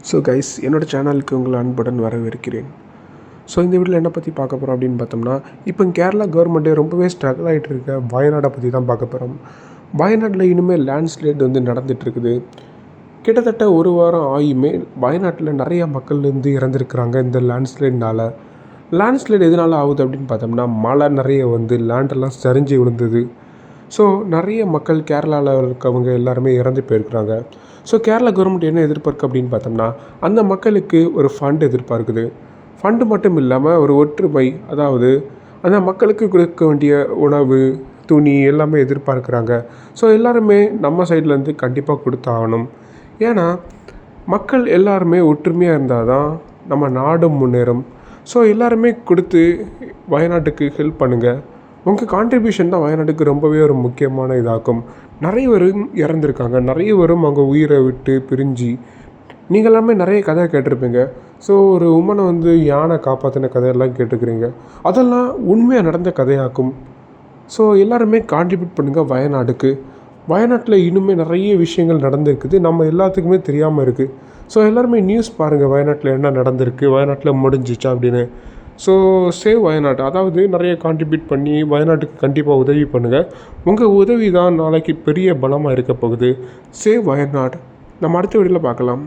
So guys, என்னோடய சேனலுக்கு உங்களை அன்புடன் வரவேற்கிறேன். ஸோ இந்த வீடியோவில் என்ன பற்றி பார்க்க போகிறோம் அப்படின்னு பார்த்தோம்னா, இப்போ கேரளா கவர்மெண்ட்டே ரொம்பவே ஸ்ட்ரகிள் ஆகிட்டு இருக்க வயநாடை பற்றி தான் பார்க்க போகிறோம். வயநாட்டில் இனிமேல் லேண்ட்ஸ்லைட் நடந்துகிட்ருக்குது. கிட்டத்தட்ட ஒரு வாரம் ஆகியுமே வயநாட்டில் நிறைய மக்கள் இறந்துருக்குறாங்க இந்த லேண்ட்ஸ்லைட்னால். லேண்ட்ஸ்லைட் எதனால் ஆகுது அப்படின்னு பார்த்தோம்னா, மழை நிறைய லேண்டெல்லாம் சரிஞ்சு விழுந்தது. ஸோ நிறைய மக்கள் கேரளாவில் இருக்கவங்க எல்லாருமே இறந்து போயிருக்கிறாங்க. ஸோ கேரளா கவர்மெண்ட் என்ன எதிர்பார்க்கு அப்படின்னு பார்த்தோம்னா, அந்த மக்களுக்கு ஒரு ஃபண்ட் எதிர்பார்க்குது. ஃபண்டு மட்டும் இல்லாமல் ஒரு ஒற்றுமை, அதாவது அந்த மக்களுக்கு கொடுக்க வேண்டிய உணவு, துணி எல்லாமே எதிர்பார்க்குறாங்க. ஸோ எல்லாருமே நம்ம சைட்லேருந்து கண்டிப்பாக கொடுத்தாகணும். ஏன்னா மக்கள் எல்லாருமே ஒற்றுமையாக இருந்தால் தான் நம்ம நாடும் முன்னேறும். ஸோ எல்லாருமே கொடுத்து வயநாட்டுக்கு ஹெல்ப் பண்ணுங்கள். உங்கள் கான்ட்ரிபியூஷன் தான் வயநாட்டுக்கு ரொம்பவே ஒரு முக்கியமான இதாகும். நிறைய பேரும் இறந்துருக்காங்க, நிறைய பேரும் அவங்க உயிரை விட்டு பிரிஞ்சு. நீங்கள் எல்லாமே நிறைய கதை கேட்டிருப்பீங்க. ஸோ ஒரு உமனை யானை காப்பாற்றின கதையெல்லாம் கேட்டுக்கிறீங்க. அதெல்லாம் உண்மையாக நடந்த கதையாக்கும். ஸோ எல்லாருமே கான்ட்ரிபியூட் பண்ணுங்கள் வயநாடுக்கு. வயநாட்டில் இன்னுமே நிறைய விஷயங்கள் நடந்திருக்குது, நம்ம எல்லாத்துக்குமே தெரியாமல் இருக்குது. ஸோ எல்லாருமே நியூஸ் பாருங்கள், வயநாட்டில் என்ன நடந்திருக்கு, வயநாட்டில் முடிஞ்சிச்சா அப்படின்னு. ஸோ சேவ் வயநாடு, அதாவது நிறைய கான்ட்ரிபியூட் பண்ணி வயநாட்டுக்கு கண்டிப்பாக உதவி பண்ணுங்கள். உங்கள் உதவி தான் நாளைக்கு பெரிய பலமாக இருக்க போகுது. சேவ் வயநாடு. நம்ம அடுத்த வீடியோவில் பார்க்கலாம்.